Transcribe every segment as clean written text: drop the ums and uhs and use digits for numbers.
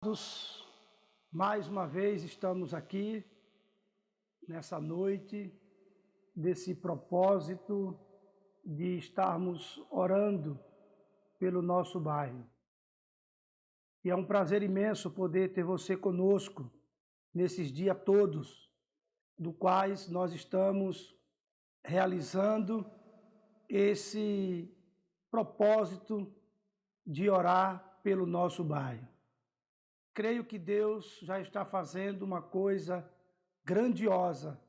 Amados, mais uma vez estamos aqui nessa noite desse propósito de estarmos orando pelo nosso bairro. E é um prazer imenso poder ter você conosco nesses dias todos, do quais nós estamos realizando esse propósito de orar pelo nosso bairro. Creio que Deus já está fazendo uma coisa grandiosa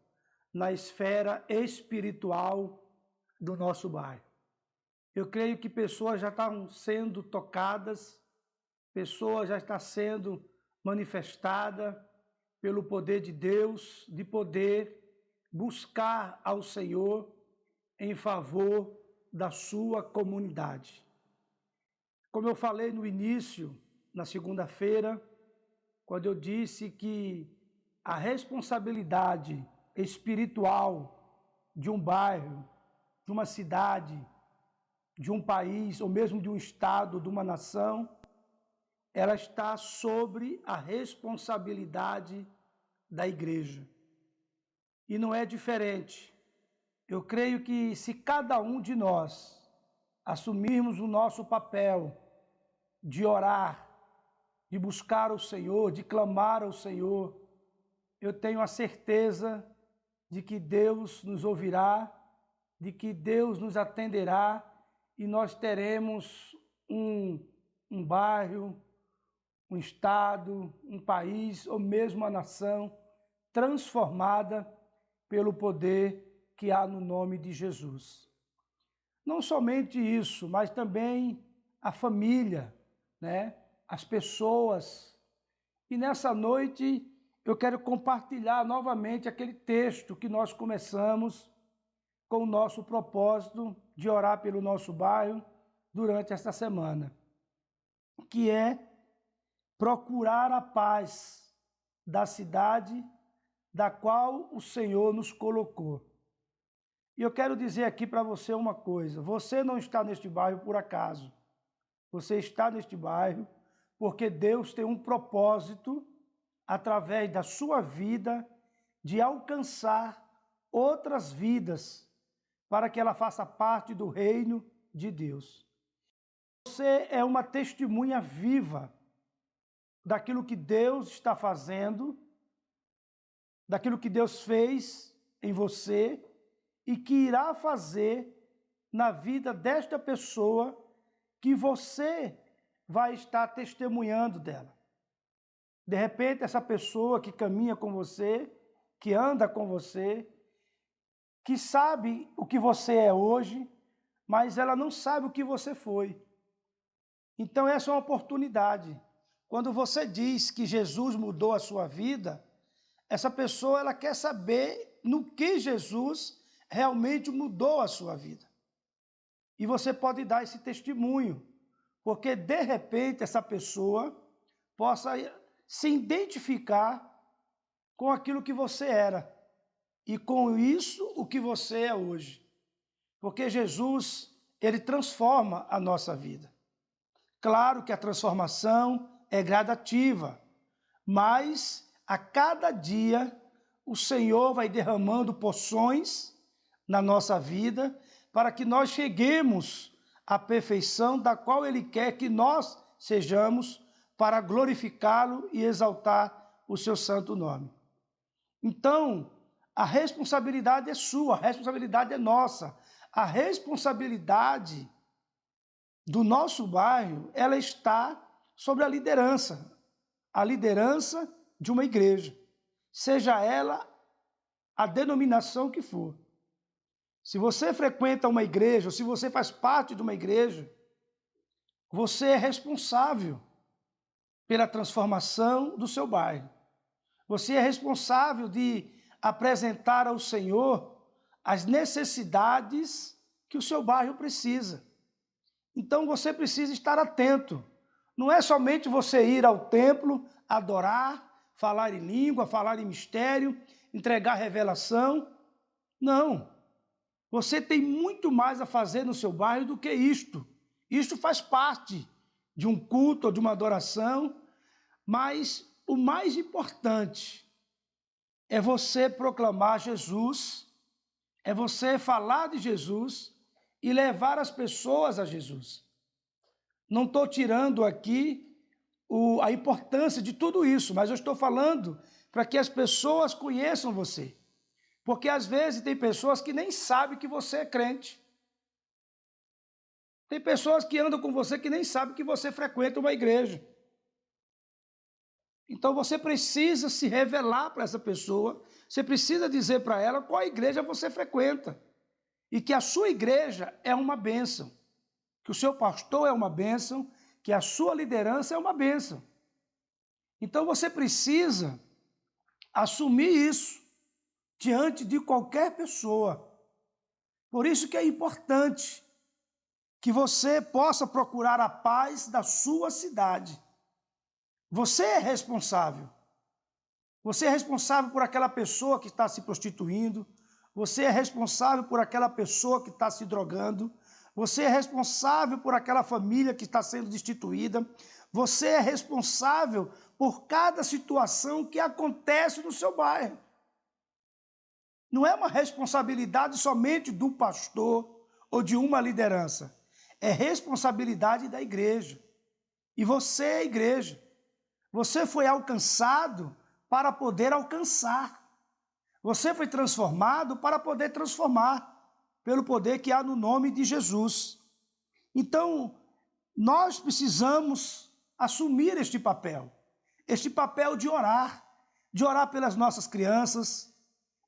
na esfera espiritual do nosso bairro. Eu creio que pessoas já estão sendo tocadas, pessoas já estão sendo manifestadas pelo poder de Deus, de poder buscar ao Senhor em favor da sua comunidade. Como eu falei no início, na segunda-feira, quando eu disse que a responsabilidade espiritual de um bairro, de uma cidade, de um país, ou mesmo de um estado, de uma nação, ela está sobre a responsabilidade da igreja. E não é diferente. Eu creio que se cada um de nós assumirmos o nosso papel de orar, de buscar o Senhor, de clamar ao Senhor, eu tenho a certeza de que Deus nos ouvirá, de que Deus nos atenderá e nós teremos um bairro, um estado, um país ou mesmo uma nação transformada pelo poder que há no nome de Jesus. Não somente isso, mas também a família, né? As pessoas. E nessa noite eu quero compartilhar novamente aquele texto que nós começamos com o nosso propósito de orar pelo nosso bairro durante esta semana, que é procurar a paz da cidade da qual o Senhor nos colocou. E eu quero dizer aqui para você uma coisa: você não está neste bairro por acaso. Você está neste bairro porque Deus tem um propósito, através da sua vida, de alcançar outras vidas, para que ela faça parte do reino de Deus. Você é uma testemunha viva daquilo que Deus está fazendo, daquilo que Deus fez em você e que irá fazer na vida desta pessoa que você vai estar testemunhando dela. De repente, essa pessoa que caminha com você, que anda com você, que sabe o que você é hoje, mas ela não sabe o que você foi. Então, essa é uma oportunidade. Quando você diz que Jesus mudou a sua vida, essa pessoa ela quer saber no que Jesus realmente mudou a sua vida. E você pode dar esse testemunho, porque de repente essa pessoa possa se identificar com aquilo que você era e com isso o que você é hoje. Porque Jesus, ele transforma a nossa vida. Claro que a transformação é gradativa, mas a cada dia o Senhor vai derramando porções na nossa vida para que nós cheguemos à perfeição da qual Ele quer que nós sejamos, para glorificá-lo e exaltar o seu santo nome. Então, a responsabilidade é sua, a responsabilidade é nossa. A responsabilidade do nosso bairro, ela está sobre a liderança de uma igreja, seja ela a denominação que for. Se você frequenta uma igreja, ou se você faz parte de uma igreja, você é responsável pela transformação do seu bairro. Você é responsável de apresentar ao Senhor as necessidades que o seu bairro precisa. Então você precisa estar atento. Não é somente você ir ao templo, adorar, falar em língua, falar em mistério, entregar revelação. Não. Você tem muito mais a fazer no seu bairro do que isto. Isto faz parte de um culto ou de uma adoração, Mas o mais importante é você proclamar Jesus, é você falar de Jesus e levar as pessoas a Jesus. Não estou tirando aqui a importância de tudo isso, mas eu estou falando para que as pessoas conheçam você. Porque às vezes tem pessoas que nem sabem que você é crente. Tem pessoas que andam com você que nem sabem que você frequenta uma igreja. Então você precisa se revelar para essa pessoa, você precisa dizer para ela qual igreja você frequenta. E que a sua igreja é uma bênção, que o seu pastor é uma bênção, que a sua liderança é uma bênção. Então você precisa assumir isso diante de qualquer pessoa. Por isso que é importante que você possa procurar a paz da sua cidade. Você é responsável. Você é responsável por aquela pessoa que está se prostituindo. Você é responsável por aquela pessoa que está se drogando. Você é responsável por aquela família que está sendo destituída. Você é responsável por cada situação que acontece no seu bairro. Não é uma responsabilidade somente do pastor ou de uma liderança. É responsabilidade da igreja. E você é a igreja. Você foi alcançado para poder alcançar. Você foi transformado para poder transformar, pelo poder que há no nome de Jesus. Então, nós precisamos assumir este papel de orar pelas nossas crianças,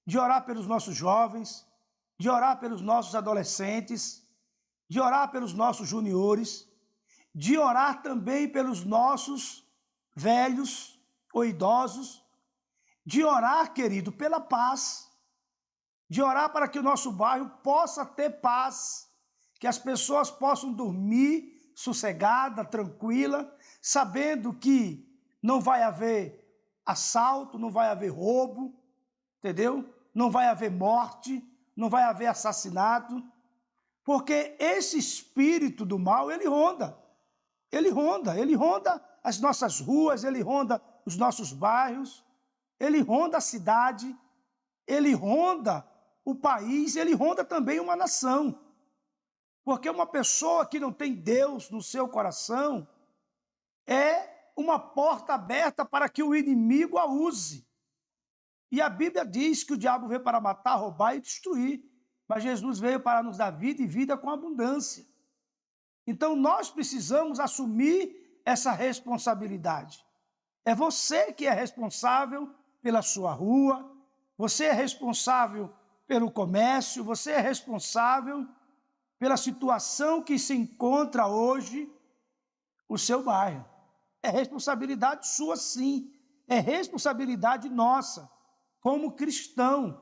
de orar pelos nossos jovens, de orar pelos nossos adolescentes, de orar pelos nossos juniores, de orar também pelos nossos velhos ou idosos, de orar, querido, pela paz, de orar para que o nosso bairro possa ter paz, que as pessoas possam dormir sossegada, tranquila, sabendo que não vai haver assalto, não vai haver roubo, entendeu? Não vai haver morte, não vai haver assassinato, porque esse espírito do mal, ele ronda as nossas ruas, ele ronda os nossos bairros, ele ronda a cidade, ele ronda o país, ele ronda também uma nação. Porque uma pessoa que não tem Deus no seu coração é uma porta aberta para que o inimigo a use. E a Bíblia diz que o diabo veio para matar, roubar e destruir, mas Jesus veio para nos dar vida e vida com abundância. Então nós precisamos assumir essa responsabilidade. É você que é responsável pela sua rua, você é responsável pelo comércio, você é responsável pela situação que se encontra hoje o seu bairro. É responsabilidade sua, sim. É responsabilidade nossa, como cristão,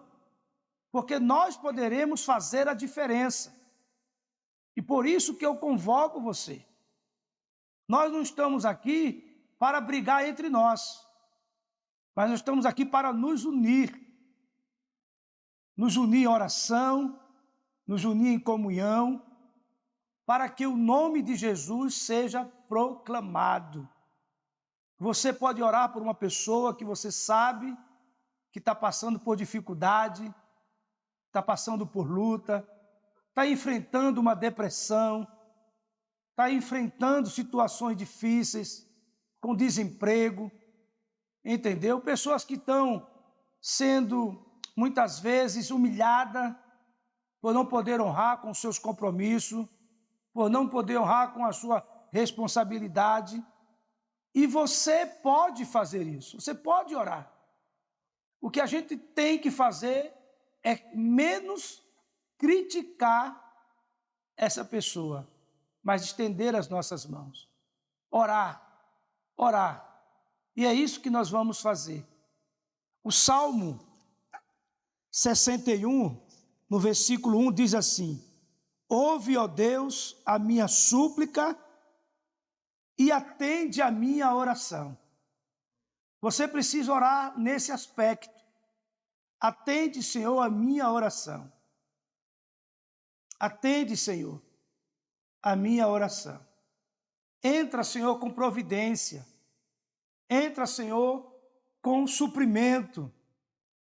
porque nós poderemos fazer a diferença. E por isso que eu convoco você. Nós não estamos aqui para brigar entre nós, mas nós estamos aqui para nos unir em oração, nos unir em comunhão, para que o nome de Jesus seja proclamado. Você pode orar por uma pessoa que você sabe que está passando por dificuldade, está passando por luta, está enfrentando uma depressão, está enfrentando situações difíceis, com desemprego, entendeu? Pessoas que estão sendo, muitas vezes, humilhadas por não poder honrar com os seus compromissos, por não poder honrar com a sua responsabilidade. E você pode fazer isso, você pode orar. O que a gente tem que fazer é menos criticar essa pessoa, mas estender as nossas mãos. Orar. E é isso que nós vamos fazer. O Salmo 61, no versículo 1, diz assim: ouve, ó Deus, a minha súplica e atende a minha oração. Você precisa orar nesse aspecto. Atende, Senhor, a minha oração. Atende, Senhor, a minha oração. Entra, Senhor, com providência. Entra, Senhor, com suprimento.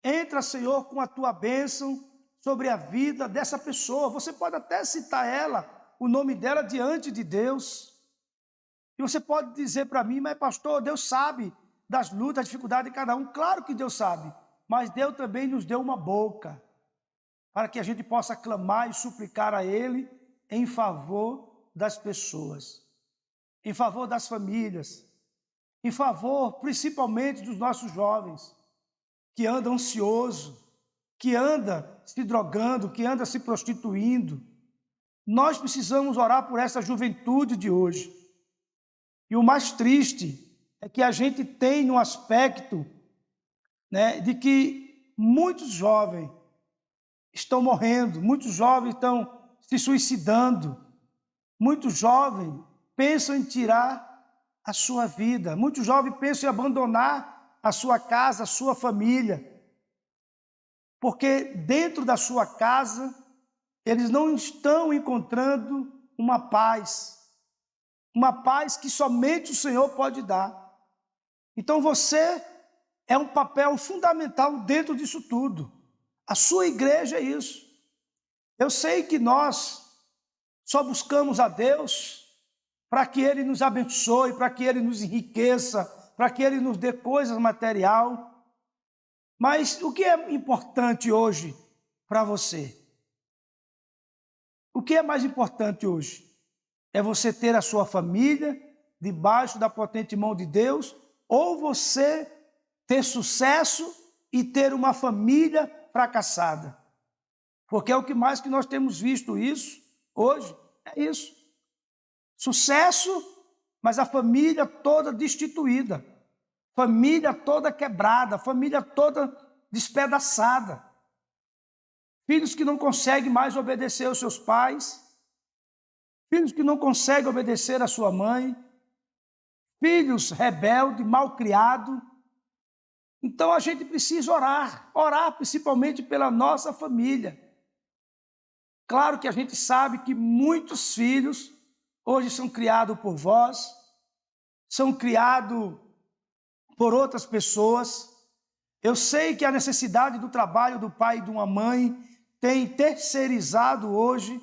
Entra, Senhor, com a tua bênção sobre a vida dessa pessoa. Você pode até citar ela, o nome dela diante de Deus. E você pode dizer para mim, mas pastor, Deus sabe das lutas, das dificuldades de cada um. Claro que Deus sabe, mas Deus também nos deu uma boca para que a gente possa clamar e suplicar a Ele em favor das pessoas, em favor das famílias, em favor principalmente dos nossos jovens, que andam ansioso, que anda se drogando, que anda se prostituindo. Nós precisamos orar por essa juventude de hoje. E o mais triste é que a gente tem um aspecto, de que muitos jovens estão morrendo, muitos jovens estão se suicidando, muitos jovens pensam em tirar a sua vida, muitos jovens pensam em abandonar a sua casa, a sua família, porque dentro da sua casa eles não estão encontrando uma paz que somente o Senhor pode dar. Então você é um papel fundamental dentro disso tudo. A sua igreja é isso. Eu sei que nós só buscamos a Deus para que Ele nos abençoe, para que Ele nos enriqueça, para que Ele nos dê coisas material. Mas o que é importante hoje para você? O que é mais importante hoje? É você ter a sua família debaixo da potente mão de Deus, ou você ter sucesso e ter uma família fracassada? Porque é o que mais que nós temos visto isso hoje, é isso. Sucesso, mas a família toda destituída, família toda quebrada, família toda despedaçada. Filhos que não conseguem mais obedecer aos seus pais, filhos que não conseguem obedecer à sua mãe, filhos rebeldes, mal criados. Então a gente precisa orar principalmente pela nossa família. Claro que a gente sabe que muitos filhos hoje são criados por vós, são criados por outras pessoas. Eu sei que a necessidade do trabalho do pai e de uma mãe tem terceirizado hoje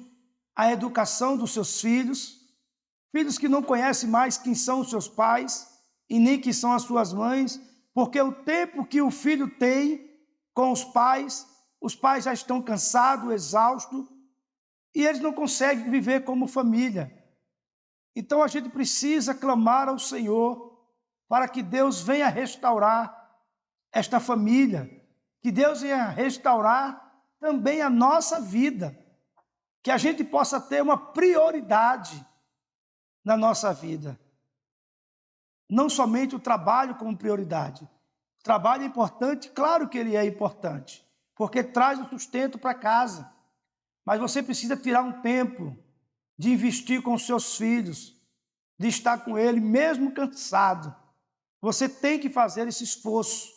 a educação dos seus filhos, filhos que não conhecem mais quem são os seus pais e nem quem são as suas mães, porque o tempo que o filho tem com os pais já estão cansados, exaustos, e eles não conseguem viver como família. Então a gente precisa clamar ao Senhor para que Deus venha restaurar esta família, que Deus venha restaurar também a nossa vida, que a gente possa ter uma prioridade na nossa vida. Não somente o trabalho como prioridade. O trabalho é importante, claro que ele é importante, porque traz o sustento para casa. Mas você precisa tirar um tempo de investir com os seus filhos, de estar com ele mesmo cansado. Você tem que fazer esse esforço.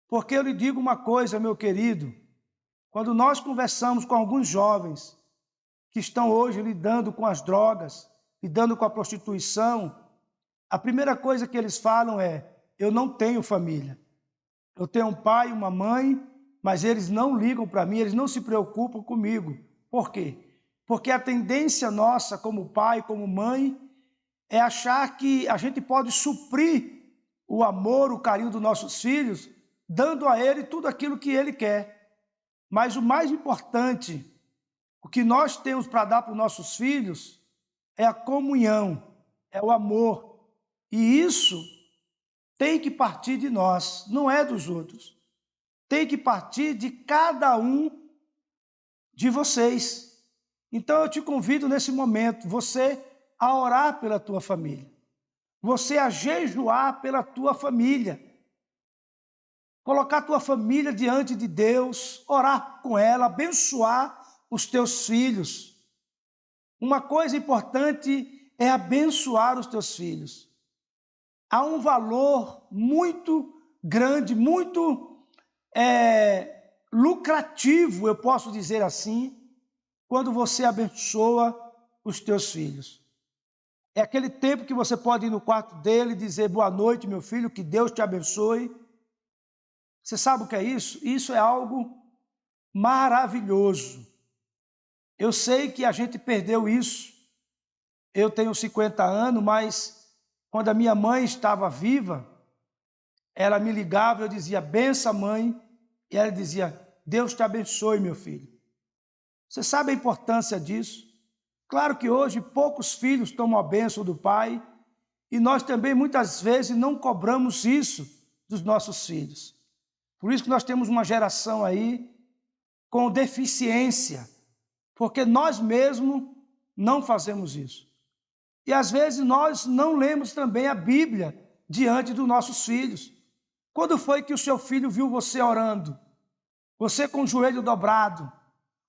Porque eu lhe digo uma coisa, meu querido, quando nós conversamos com alguns jovens que estão hoje lidando com as drogas, lidando com a prostituição, a primeira coisa que eles falam é: eu não tenho família. Eu tenho um pai e uma mãe, mas eles não ligam para mim, eles não se preocupam comigo. Por quê? Porque a tendência nossa como pai, como mãe, é achar que a gente pode suprir o amor, o carinho dos nossos filhos, dando a ele tudo aquilo que ele quer. Mas o mais importante, o que nós temos para dar para os nossos filhos, é a comunhão, é o amor. E isso tem que partir de nós, não é dos outros. Tem que partir de cada um de vocês. Então eu te convido nesse momento, você a orar pela tua família. Você a jejuar pela tua família. Colocar a tua família diante de Deus, orar com ela, abençoar os teus filhos. Uma coisa importante é abençoar os teus filhos. Há um valor muito grande, muito lucrativo, eu posso dizer assim, quando você abençoa os teus filhos. É aquele tempo que você pode ir no quarto dele e dizer: boa noite, meu filho, que Deus te abençoe. Você sabe o que é isso? Isso é algo maravilhoso. Eu sei que a gente perdeu isso. Eu tenho 50 anos, mas quando a minha mãe estava viva, ela me ligava, eu dizia: benção, mãe, e ela dizia: Deus te abençoe, meu filho. Você sabe a importância disso? Claro que hoje poucos filhos tomam a bênção do pai, e nós também muitas vezes não cobramos isso dos nossos filhos. Por isso que nós temos uma geração aí com deficiência, porque nós mesmos não fazemos isso. E às vezes nós não lemos também a Bíblia diante dos nossos filhos. Quando foi que o seu filho viu você orando? Você com o joelho dobrado?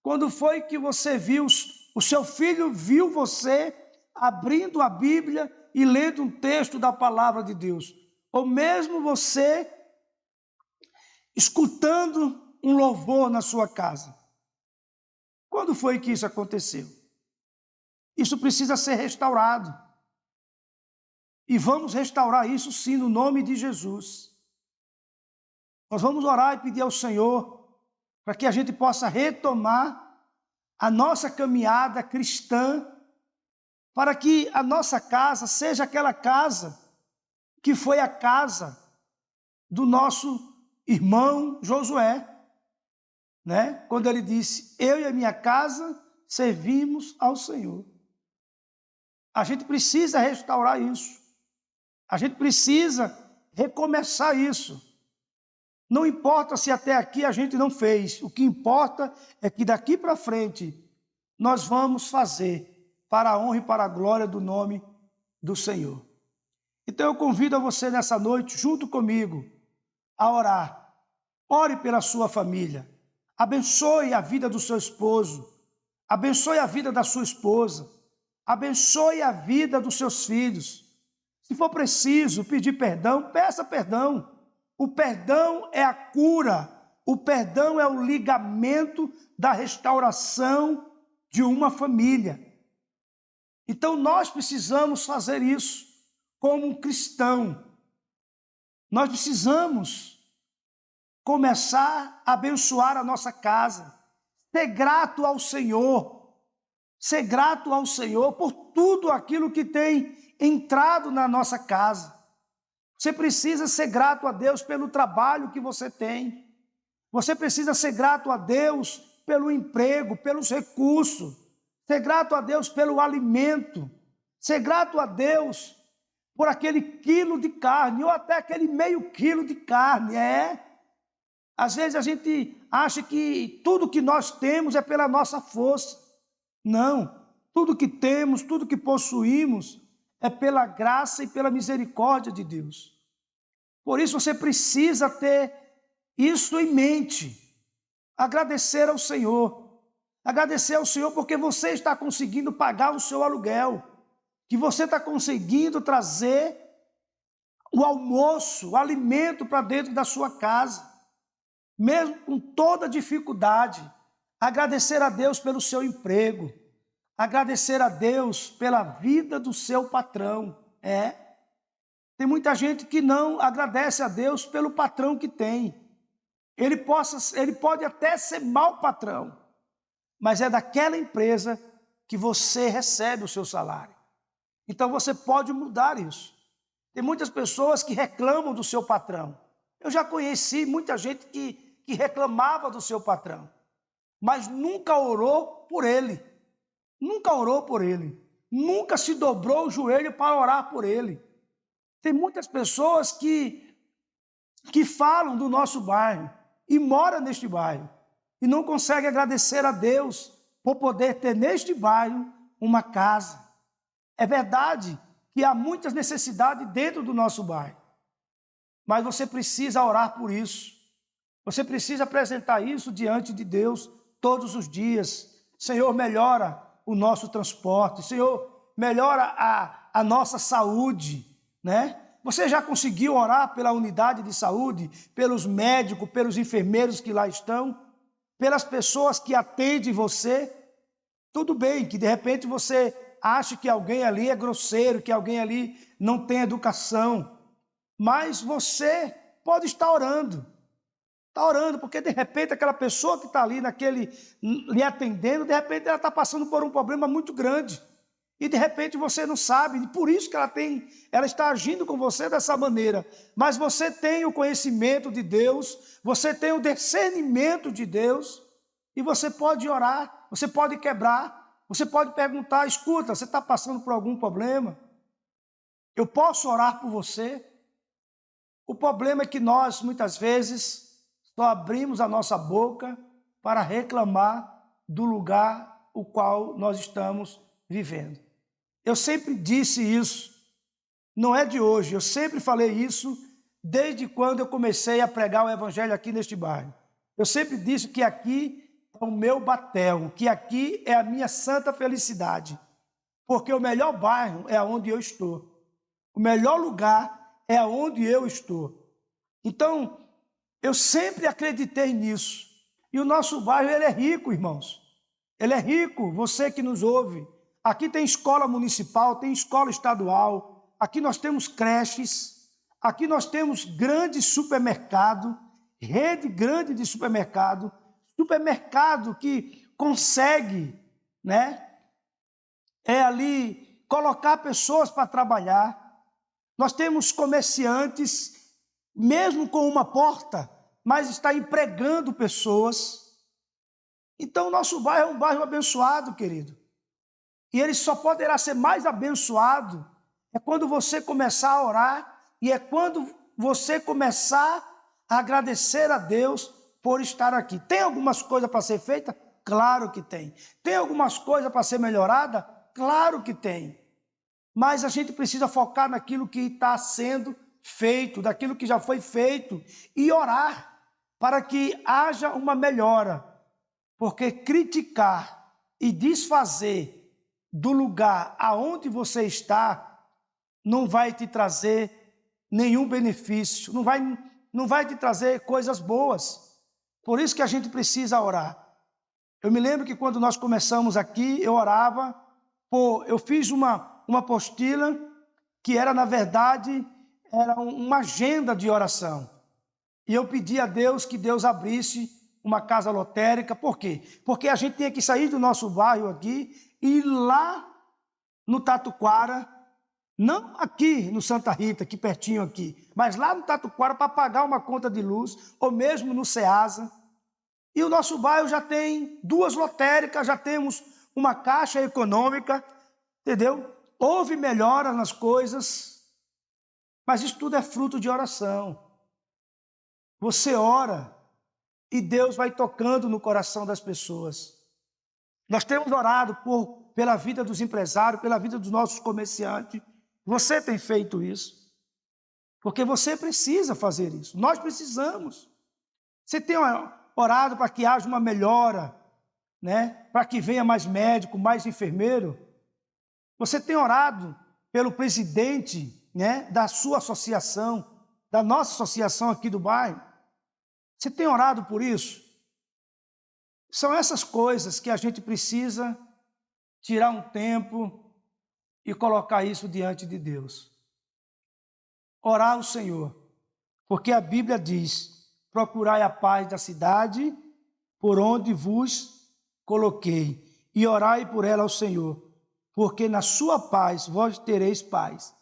Quando foi que você viu, o seu filho viu você abrindo a Bíblia e lendo um texto da palavra de Deus? Ou mesmo você escutando um louvor na sua casa? Quando foi que isso aconteceu? Isso precisa ser restaurado. E vamos restaurar isso sim, no nome de Jesus. Nós vamos orar e pedir ao Senhor para que a gente possa retomar a nossa caminhada cristã, para que a nossa casa seja aquela casa que foi a casa do nosso irmão Josué, né? Quando ele disse: eu e a minha casa servimos ao Senhor. A gente precisa restaurar isso. A gente precisa recomeçar isso. Não importa se até aqui a gente não fez. O que importa é que daqui para frente nós vamos fazer para a honra e para a glória do nome do Senhor. Então eu convido a você nessa noite, junto comigo, a orar. Ore pela sua família. Abençoe a vida do seu esposo. Abençoe a vida da sua esposa. Abençoe a vida dos seus filhos. Se for preciso pedir perdão, peça perdão. O perdão é a cura. O perdão é o ligamento da restauração de uma família. Então nós precisamos fazer isso como um cristão. Nós precisamos começar a abençoar a nossa casa. Ser grato ao Senhor. Ser grato ao Senhor por tudo aquilo que tem entrado na nossa casa. Você precisa ser grato a Deus pelo trabalho que você tem. Você precisa ser grato a Deus pelo emprego, pelos recursos. Ser grato a Deus pelo alimento. Ser grato a Deus por aquele quilo de carne ou até aquele meio quilo de carne. Às vezes a gente acha que tudo que nós temos é pela nossa força. Não. Tudo que temos, tudo que possuímos é pela graça e pela misericórdia de Deus. Por isso você precisa ter isso em mente. Agradecer ao Senhor. Agradecer ao Senhor porque você está conseguindo pagar o seu aluguel. Que você está conseguindo trazer o almoço, o alimento para dentro da sua casa. Mesmo com toda dificuldade. Agradecer a Deus pelo seu emprego. Agradecer a Deus pela vida do seu patrão. Tem muita gente que não agradece a Deus pelo patrão que tem. Ele pode até ser mau patrão, mas é daquela empresa que você recebe o seu salário. Então você pode mudar isso. Tem muitas pessoas que reclamam do seu patrão. Eu já conheci muita gente que reclamava do seu patrão, mas nunca orou por ele. Nunca orou por ele. Nunca se dobrou o joelho para orar por ele. Tem muitas pessoas que falam do nosso bairro e moram neste bairro e não conseguem agradecer a Deus por poder ter neste bairro uma casa. É verdade que há muitas necessidades dentro do nosso bairro, mas você precisa orar por isso. Você precisa apresentar isso diante de Deus todos os dias. Senhor, melhora o nosso transporte. Senhor, melhora a nossa saúde. Você já conseguiu orar pela unidade de saúde, pelos médicos, pelos enfermeiros que lá estão, pelas pessoas que atendem você? Tudo bem que de repente você ache que alguém ali é grosseiro, que alguém ali não tem educação, mas você pode estar orando. Está orando, porque de repente aquela pessoa que está ali lhe atendendo, de repente ela está passando por um problema muito grande. E de repente você não sabe, e por isso que ela está agindo com você dessa maneira. Mas você tem o conhecimento de Deus, você tem o discernimento de Deus, e você pode orar, você pode quebrar, você pode perguntar: escuta, você está passando por algum problema? Eu posso orar por você? O problema é que nós, muitas vezes, só abrimos a nossa boca para reclamar do lugar o qual nós estamos vivendo. Eu sempre disse isso, não é de hoje, eu sempre falei isso desde quando eu comecei a pregar o evangelho aqui neste bairro. Eu sempre disse que aqui é o meu batel, que aqui é a minha santa felicidade, porque o melhor bairro é onde eu estou. O melhor lugar é onde eu estou. Então, eu sempre acreditei nisso. E o nosso bairro, ele é rico, irmãos. Ele é rico, você que nos ouve. Aqui tem escola municipal, tem escola estadual. Aqui nós temos creches. Aqui nós temos grande supermercado, rede grande de supermercado. Supermercado que consegue, ali colocar pessoas para trabalhar. Nós temos comerciantes, mesmo com uma porta, mas está empregando pessoas. Então, nosso bairro é um bairro abençoado, querido. E ele só poderá ser mais abençoado quando você começar a orar e quando você começar a agradecer a Deus por estar aqui. Tem algumas coisas para ser feita? Claro que tem. Tem algumas coisas para ser melhorada? Claro que tem. Mas a gente precisa focar naquilo que está sendo feito, daquilo que já foi feito, e orar para que haja uma melhora, porque criticar e desfazer do lugar aonde você está não vai te trazer nenhum benefício, não vai te trazer coisas boas. Por isso que a gente precisa orar. Eu me lembro que quando nós começamos aqui, eu orava, eu fiz uma apostila que era, na verdade, era uma agenda de oração. E eu pedi a Deus que Deus abrisse uma casa lotérica. Por quê? Porque a gente tinha que sair do nosso bairro aqui e ir lá no Tatuquara, não aqui no Santa Rita, aqui pertinho aqui, mas lá no Tatuquara para pagar uma conta de luz, ou mesmo no Ceasa. E o nosso bairro já tem 2 lotéricas, já temos uma caixa econômica, entendeu? Houve melhora nas coisas, mas isso tudo é fruto de oração. Você ora e Deus vai tocando no coração das pessoas. Nós temos orado pela vida dos empresários, pela vida dos nossos comerciantes. Você tem feito isso, porque você precisa fazer isso. Nós precisamos. Você tem orado para que haja uma melhora, para que venha mais médico, mais enfermeiro. Você tem orado pelo presidente, da sua associação, da nossa associação aqui do bairro. Você tem orado por isso? São essas coisas que a gente precisa tirar um tempo e colocar isso diante de Deus. Orar ao Senhor, porque a Bíblia diz: procurai a paz da cidade por onde vos coloquei, e orai por ela ao Senhor, porque na sua paz vós tereis paz.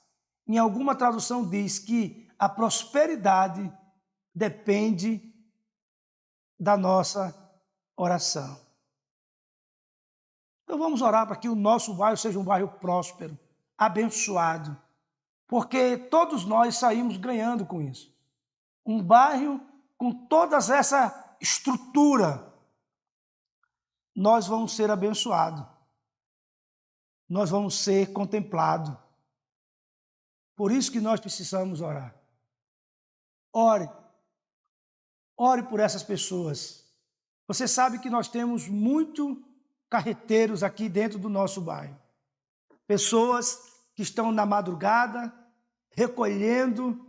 Em alguma tradução diz que a prosperidade depende da nossa oração. Então vamos orar para que o nosso bairro seja um bairro próspero, abençoado, porque todos nós saímos ganhando com isso. Um bairro com toda essa estrutura, nós vamos ser abençoados, nós vamos ser contemplados. Por isso que nós precisamos orar. Ore por essas pessoas. Você sabe que nós temos muitos carreteiros aqui dentro do nosso bairro. Pessoas que estão na madrugada recolhendo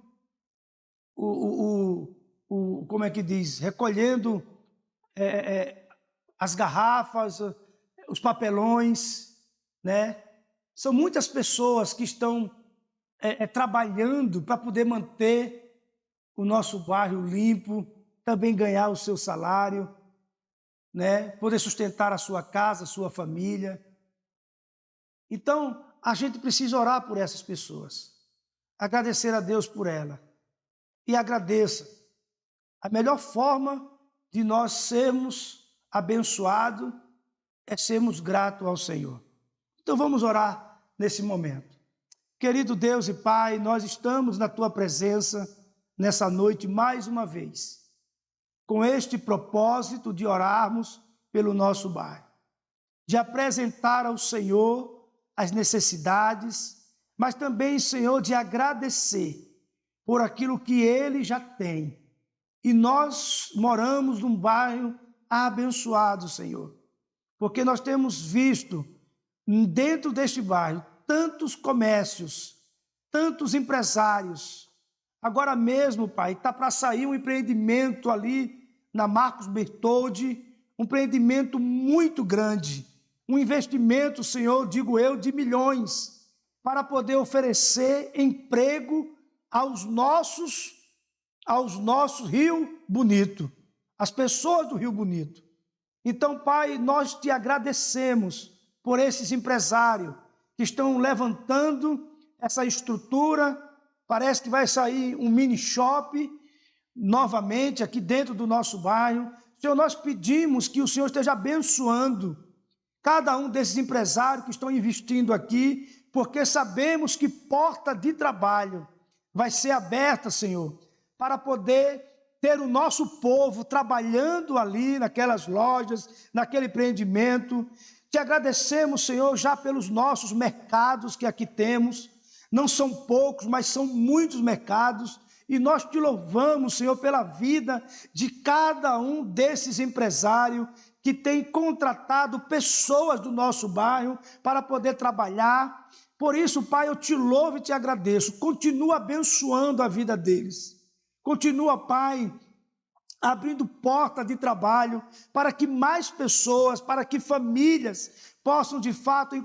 como é que diz? Recolhendo as garrafas, os papelões, São muitas pessoas que estão trabalhando para poder manter o nosso bairro limpo, também ganhar o seu salário, né? Poder sustentar a sua casa, a sua família. Então, a gente precisa orar por essas pessoas, agradecer a Deus por ela. E agradeça. A melhor forma de nós sermos abençoados é sermos gratos ao Senhor. Então vamos orar nesse momento. Querido Deus e Pai, nós estamos na Tua presença nessa noite mais uma vez, com este propósito de orarmos pelo nosso bairro, de apresentar ao Senhor as necessidades, mas também, Senhor, de agradecer por aquilo que Ele já tem. E nós moramos num bairro abençoado, Senhor, porque nós temos visto dentro deste bairro tantos comércios, tantos empresários. Agora mesmo, Pai, está para sair um empreendimento ali na Marcos Bertoldi, um empreendimento muito grande, um investimento, Senhor, digo eu, de milhões, para poder oferecer emprego aos nossos Rio Bonito, as pessoas do Rio Bonito. Então, Pai, nós te agradecemos por esses empresários que estão levantando essa estrutura. Parece que vai sair um mini shop novamente aqui dentro do nosso bairro. Senhor, nós pedimos que o Senhor esteja abençoando cada um desses empresários que estão investindo aqui, porque sabemos que porta de trabalho vai ser aberta, Senhor, para poder ter o nosso povo trabalhando ali naquelas lojas, naquele empreendimento. Te agradecemos, Senhor, já pelos nossos mercados que aqui temos. Não são poucos, mas são muitos mercados. E nós te louvamos, Senhor, pela vida de cada um desses empresários que tem contratado pessoas do nosso bairro para poder trabalhar. Por isso, Pai, eu te louvo e te agradeço. Continua abençoando a vida deles. Continua, Pai, abrindo porta de trabalho para que mais pessoas, para que famílias possam de fato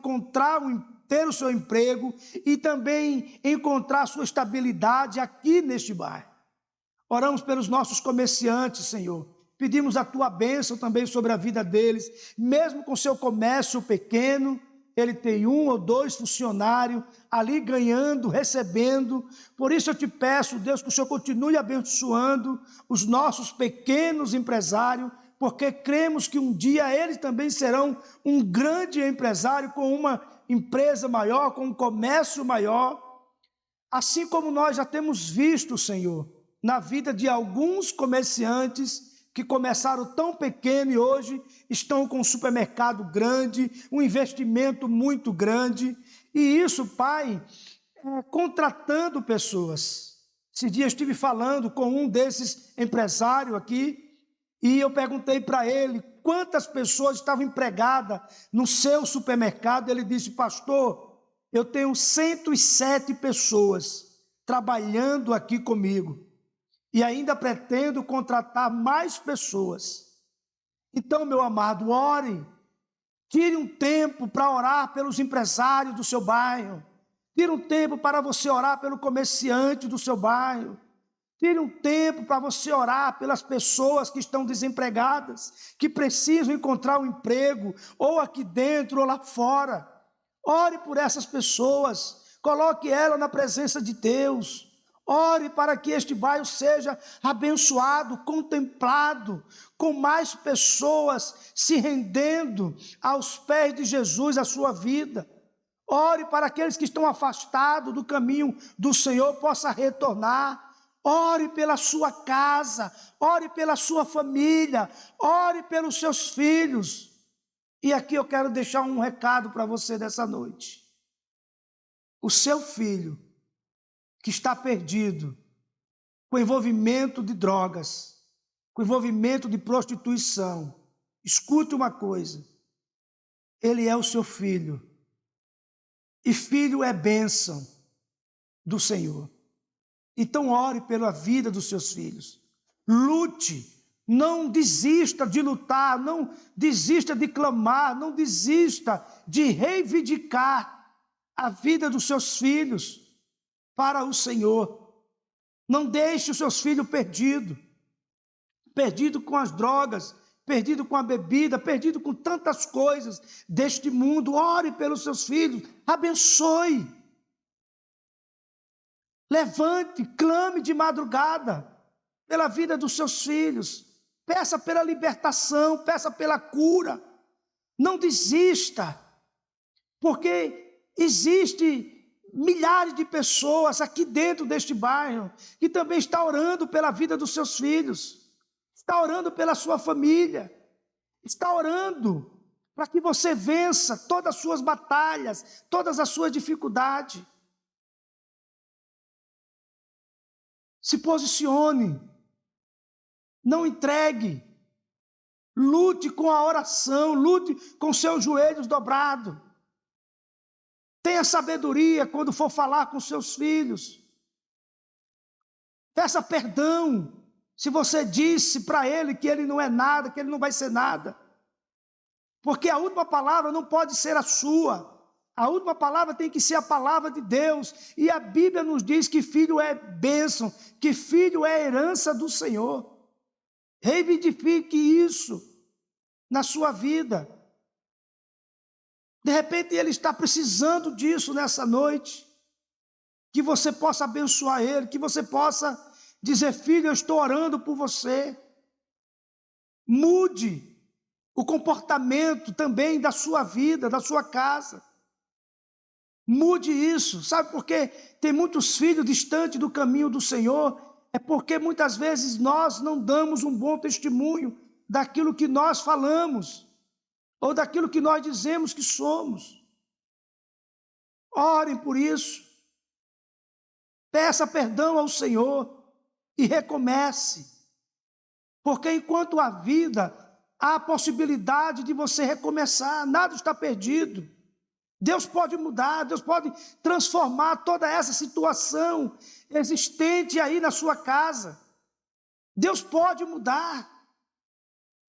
ter o seu emprego e também encontrar sua estabilidade aqui neste bairro. Oramos pelos nossos comerciantes, Senhor. Pedimos a tua bênção também sobre a vida deles, mesmo com seu comércio pequeno. Ele tem 1 ou 2 funcionários ali ganhando, recebendo. Por isso eu te peço, Deus, que o Senhor continue abençoando os nossos pequenos empresários, porque cremos que um dia eles também serão um grande empresário com uma empresa maior, com um comércio maior. Assim como nós já temos visto, Senhor, na vida de alguns comerciantes que começaram tão pequeno e hoje estão com um supermercado grande, um investimento muito grande. E isso, Pai, contratando pessoas. Esse dia eu estive falando com um desses empresários aqui e eu perguntei para ele quantas pessoas estavam empregadas no seu supermercado. Ele disse: pastor, eu tenho 107 pessoas trabalhando aqui comigo. E ainda pretendo contratar mais pessoas. Então, meu amado, ore. Tire um tempo para orar pelos empresários do seu bairro. Tire um tempo para você orar pelo comerciante do seu bairro. Tire um tempo para você orar pelas pessoas que estão desempregadas, que precisam encontrar um emprego, ou aqui dentro ou lá fora. Ore por essas pessoas. Coloque ela na presença de Deus. Ore para que este bairro seja abençoado, contemplado, com mais pessoas se rendendo aos pés de Jesus, a sua vida. Ore para aqueles que estão afastados do caminho do Senhor possam retornar. Ore pela sua casa, ore pela sua família, ore pelos seus filhos. E aqui eu quero deixar um recado para você dessa noite. O seu filho que está perdido, com envolvimento de drogas, com envolvimento de prostituição, escute uma coisa: ele é o seu filho, e filho é bênção do Senhor. Então ore pela vida dos seus filhos, lute, não desista de lutar, não desista de clamar, não desista de reivindicar a vida dos seus filhos para o Senhor. Não deixe os seus filhos perdidos com as drogas, perdido com a bebida, perdido com tantas coisas deste mundo. Ore pelos seus filhos, abençoe. Levante, clame de madrugada pela vida dos seus filhos. Peça pela libertação, peça pela cura. Não desista, porque existe milhares de pessoas aqui dentro deste bairro que também está orando pela vida dos seus filhos, está orando pela sua família, está orando para que você vença todas as suas batalhas, todas as suas dificuldades. Se posicione, não entregue, lute com a oração, lute com seus joelhos dobrados. Tenha sabedoria quando for falar com seus filhos. Peça perdão se você disse para ele que ele não é nada, que ele não vai ser nada. Porque a última palavra não pode ser a sua. A última palavra tem que ser a palavra de Deus. E a Bíblia nos diz que filho é bênção, que filho é herança do Senhor. Reivindique isso na sua vida. De repente ele está precisando disso nessa noite. Que você possa abençoar ele, que você possa dizer: filho, eu estou orando por você. Mude o comportamento também da sua vida, da sua casa. Mude isso. Sabe por quê? Tem muitos filhos distantes do caminho do Senhor. É porque muitas vezes nós não damos um bom testemunho daquilo que nós falamos, ou daquilo que nós dizemos que somos. Orem por isso. Peça perdão ao Senhor e recomece. Porque enquanto há vida, há a possibilidade de você recomeçar. Nada está perdido. Deus pode mudar, Deus pode transformar toda essa situação existente aí na sua casa. Deus pode mudar.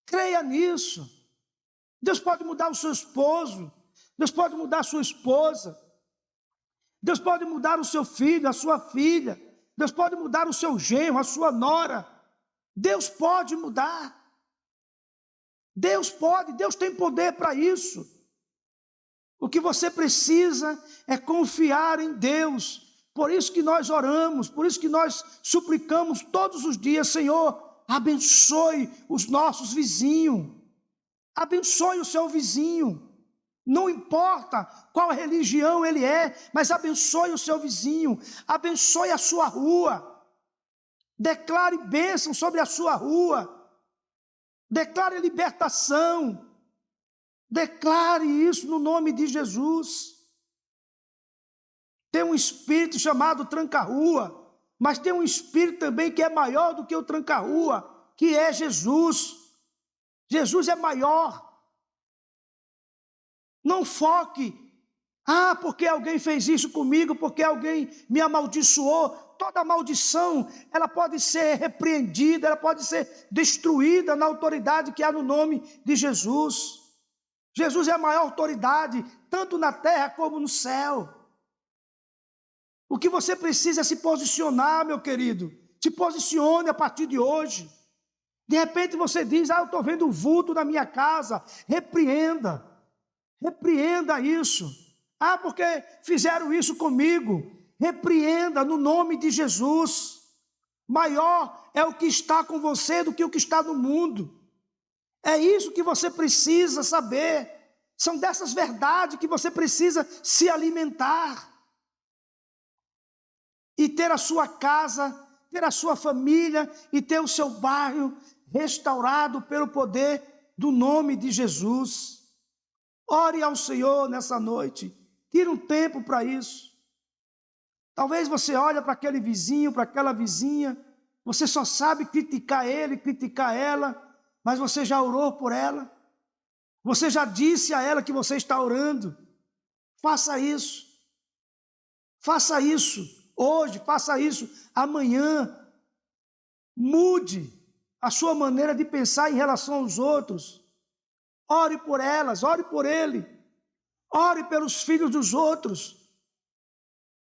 Creia nisso. Deus pode mudar o seu esposo. Deus pode mudar a sua esposa. Deus pode mudar o seu filho, a sua filha. Deus pode mudar o seu genro, a sua nora. Deus pode mudar. Deus pode, Deus tem poder para isso. O que você precisa é confiar em Deus. Por isso que nós oramos, por isso que nós suplicamos todos os dias: Senhor, abençoe os nossos vizinhos. Abençoe o seu vizinho. Não importa qual religião ele é, mas abençoe o seu vizinho. Abençoe a sua rua. Declare bênção sobre a sua rua. Declare libertação. Declare isso no nome de Jesus. Tem um espírito chamado tranca-rua, mas tem um espírito também que é maior do que o tranca-rua, que é Jesus. Jesus é maior. Não foque, porque alguém fez isso comigo, porque alguém me amaldiçoou. Toda maldição, ela pode ser repreendida, ela pode ser destruída na autoridade que há no nome de Jesus. Jesus é a maior autoridade, tanto na terra como no céu. O que você precisa é se posicionar, meu querido. Se posicione a partir de hoje. De repente você diz: eu estou vendo um vulto na minha casa. Repreenda. Repreenda isso. Porque fizeram isso comigo. Repreenda no nome de Jesus. Maior é o que está com você do que o que está no mundo. É isso que você precisa saber. São dessas verdades que você precisa se alimentar. E ter a sua casa, ter a sua família e ter o seu bairro restaurado pelo poder do nome de Jesus. Ore ao Senhor nessa noite. Tire um tempo para isso. Talvez você olhe para aquele vizinho, para aquela vizinha, você só sabe criticar ele, criticar ela, mas você já orou por ela? Você já disse a ela que você está orando? Faça isso. Faça isso hoje, faça isso amanhã. Mude a sua maneira de pensar em relação aos outros. Ore por elas, ore por ele. Ore pelos filhos dos outros.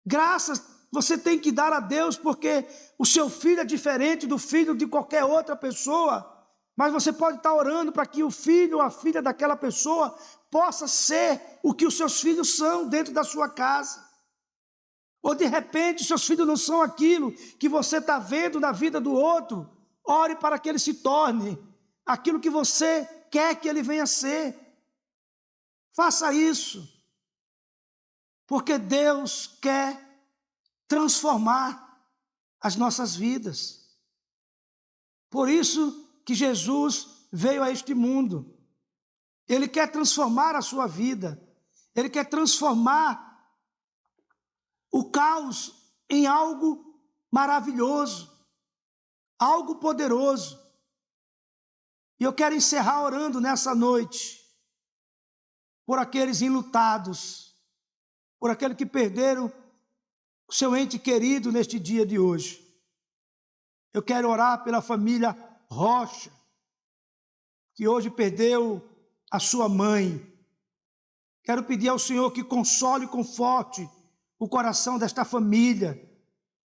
Graças você tem que dar a Deus, porque o seu filho é diferente do filho de qualquer outra pessoa. Mas você pode estar orando para que o filho ou a filha daquela pessoa possa ser o que os seus filhos são dentro da sua casa. Ou de repente seus filhos não são aquilo que você está vendo na vida do outro. Ore para que ele se torne aquilo que você quer que ele venha a ser. Faça isso, porque Deus quer transformar as nossas vidas. Por isso que Jesus veio a este mundo. Ele quer transformar a sua vida. Ele quer transformar o caos em algo maravilhoso, algo poderoso. E eu quero encerrar orando nessa noite por aqueles enlutados, por aqueles que perderam o seu ente querido neste dia de hoje. Eu quero orar pela família Rocha, que hoje perdeu a sua mãe. Quero pedir ao Senhor que console e conforte o coração desta família,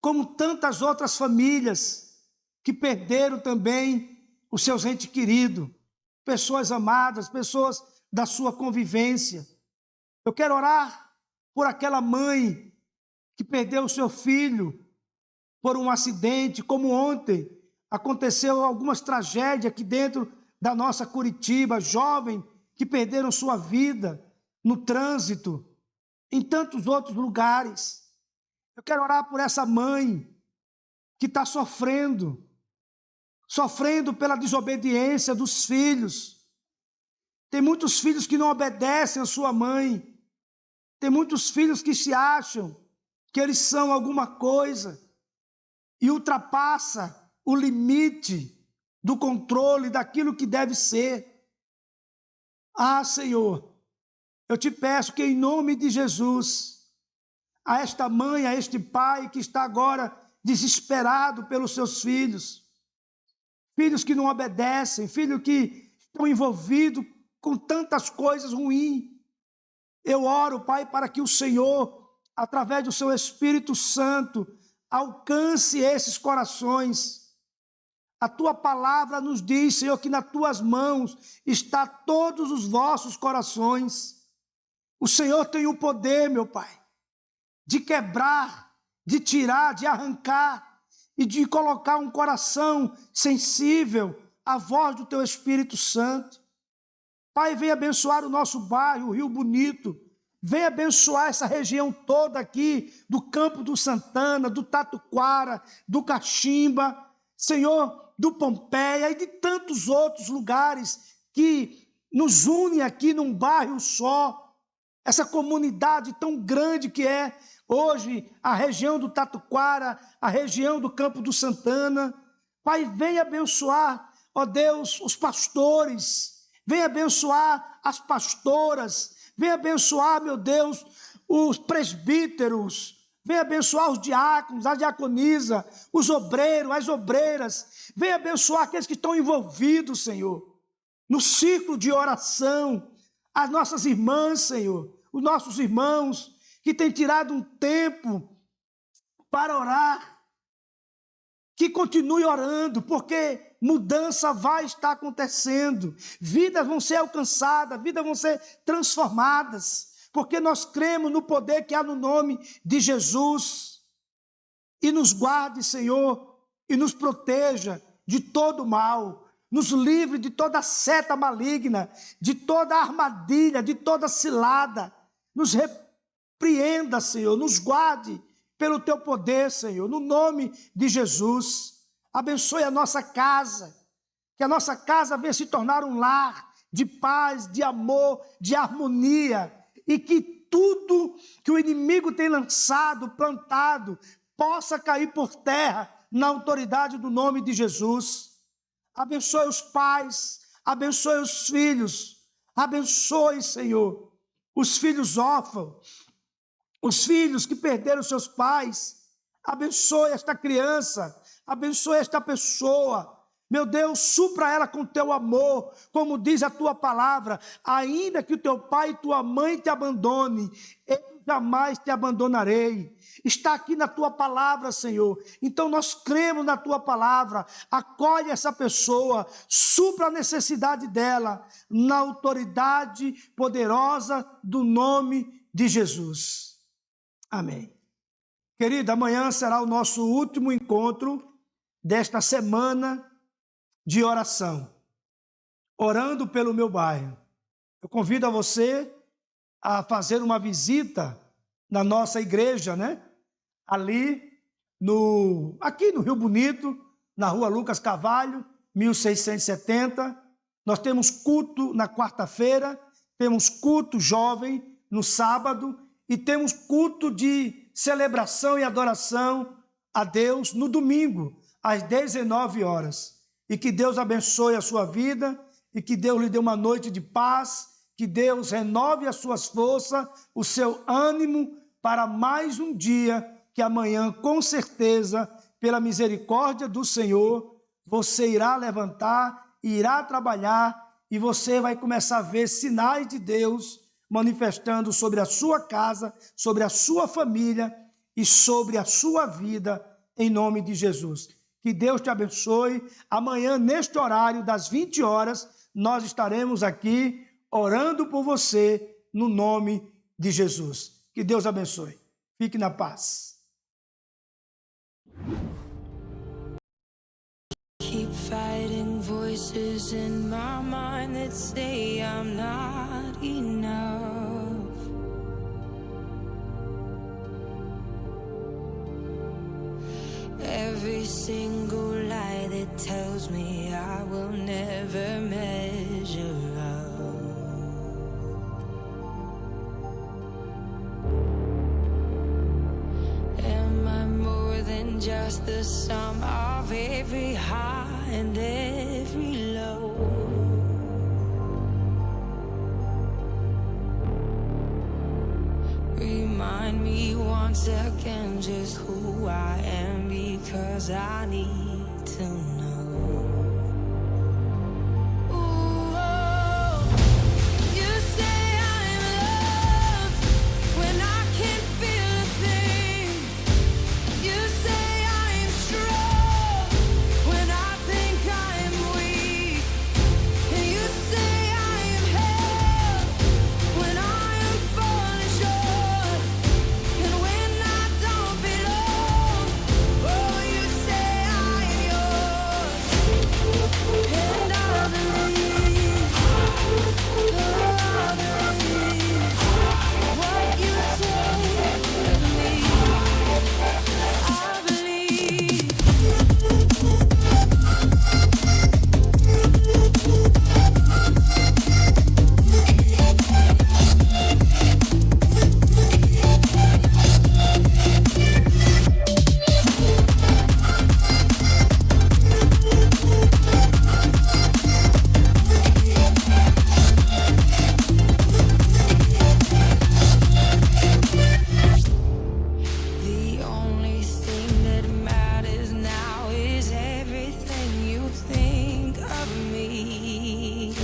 como tantas outras famílias que perderam também os seus entes queridos, pessoas amadas, pessoas da sua convivência. Eu quero orar por aquela mãe que perdeu o seu filho por um acidente, como ontem aconteceu algumas tragédias aqui dentro da nossa Curitiba, jovens que perderam sua vida no trânsito, em tantos outros lugares. Eu quero orar por essa mãe que está sofrendo pela desobediência dos filhos. Tem muitos filhos que não obedecem à sua mãe. Tem muitos filhos que se acham que eles são alguma coisa e ultrapassa o limite do controle daquilo que deve ser. Ah, Senhor, eu te peço que em nome de Jesus, a esta mãe, a este pai que está agora desesperado pelos seus filhos, filhos que não obedecem, filhos que estão envolvidos com tantas coisas ruins, eu oro, Pai, para que o Senhor, através do seu Espírito Santo, alcance esses corações. A tua palavra nos diz, Senhor, que nas tuas mãos está todos os vossos corações. O Senhor tem o poder, meu Pai, de quebrar, de tirar, de arrancar e de colocar um coração sensível à voz do teu Espírito Santo. Pai, vem abençoar o nosso bairro, o Rio Bonito. Vem abençoar essa região toda aqui, do Campo do Santana, do Tatuquara, do Caximba, Senhor, do Pompeia e de tantos outros lugares que nos unem aqui num bairro só. Essa comunidade tão grande que é hoje a região do Tatuquara, a região do Campo do Santana. Pai, vem abençoar, ó Deus, os pastores. Vem abençoar as pastoras, vem abençoar, meu Deus, os presbíteros, vem abençoar os diáconos, a diaconisa, os obreiros, as obreiras, vem abençoar aqueles que estão envolvidos, Senhor, no círculo de oração, as nossas irmãs, Senhor, os nossos irmãos que têm tirado um tempo para orar, que continue orando, porque mudança vai estar acontecendo, vidas vão ser alcançadas, vidas vão ser transformadas, porque nós cremos no poder que há no nome de Jesus. E nos guarde, Senhor, e nos proteja de todo mal, nos livre de toda seta maligna, de toda armadilha, de toda cilada, nos repreenda, Senhor, nos guarde pelo teu poder, Senhor, no nome de Jesus. Abençoe a nossa casa, que a nossa casa venha se tornar um lar de paz, de amor, de harmonia, e que tudo que o inimigo tem lançado, plantado, possa cair por terra na autoridade do nome de Jesus. Abençoe os pais, abençoe os filhos, abençoe, Senhor, os filhos órfãos, os filhos que perderam seus pais. Abençoe esta criança, abençoe esta pessoa. Meu Deus, supra ela com teu amor, como diz a tua palavra, ainda que o teu pai e tua mãe te abandone, eles jamais te abandonarei. Está aqui na tua palavra, Senhor. Então nós cremos na tua palavra. Acolhe essa pessoa, supra a necessidade dela, na autoridade poderosa do nome de Jesus. Amém. Querida, amanhã será o nosso último encontro desta semana de oração, orando pelo meu bairro. Eu convido a você a fazer uma visita na nossa igreja, né? Aqui no Rio Bonito, na rua Lucas Carvalho, 1670. Nós temos culto na quarta-feira, temos culto jovem no sábado e temos culto de celebração e adoração a Deus no domingo, às 19 horas. E que Deus abençoe a sua vida e que Deus lhe dê uma noite de paz, que Deus renove as suas forças, o seu ânimo para mais um dia, que amanhã, com certeza, pela misericórdia do Senhor, você irá levantar, irá trabalhar e você vai começar a ver sinais de Deus manifestando sobre a sua casa, sobre a sua família e sobre a sua vida, em nome de Jesus. Que Deus te abençoe. Amanhã, neste horário das 20 horas, nós estaremos aqui orando por você, no nome de Jesus. Que Deus abençoe. Fique na paz. Keep fighting voices in my mind that say I'm not enough. Every single lie that tells me I will never measure up. Am I more than just the sum of every high and every low? Remind me once again just who I am, because I need to know. Ooh, oh, you say I'm loved when I can't feel a thing. You say I'm strong when I think I'm weak. And you say I am held when I am falling short. And when I don't belong, oh, you say I am yours. And I believe, oh, I believe what you say of me. I believe. The only thing that matters now is everything you think of me.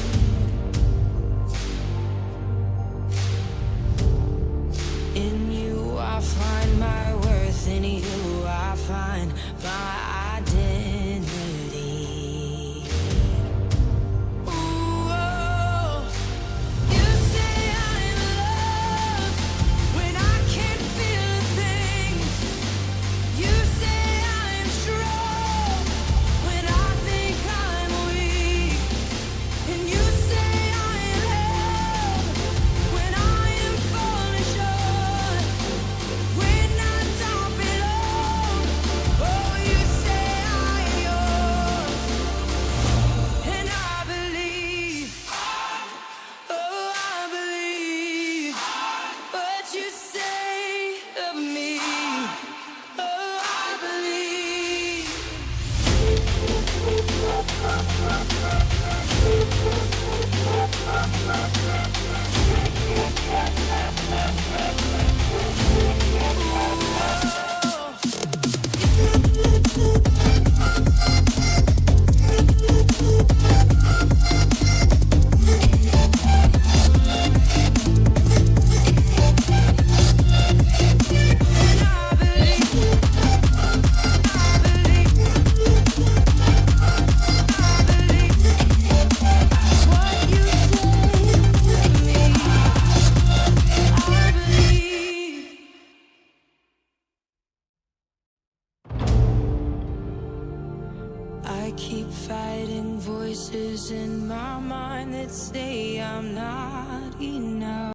In you I find my worth, in you I find my identity. Ooh, oh, you say I'm loved when I can't feel a thing. You say I'm strong when I think I'm weak. And you say I am held when I am falling short. When I don't belong, oh, you say I am yours. And I believe, oh, I believe what you say of me. Oh, I believe. keep fighting voices in my mind that say I'm not enough.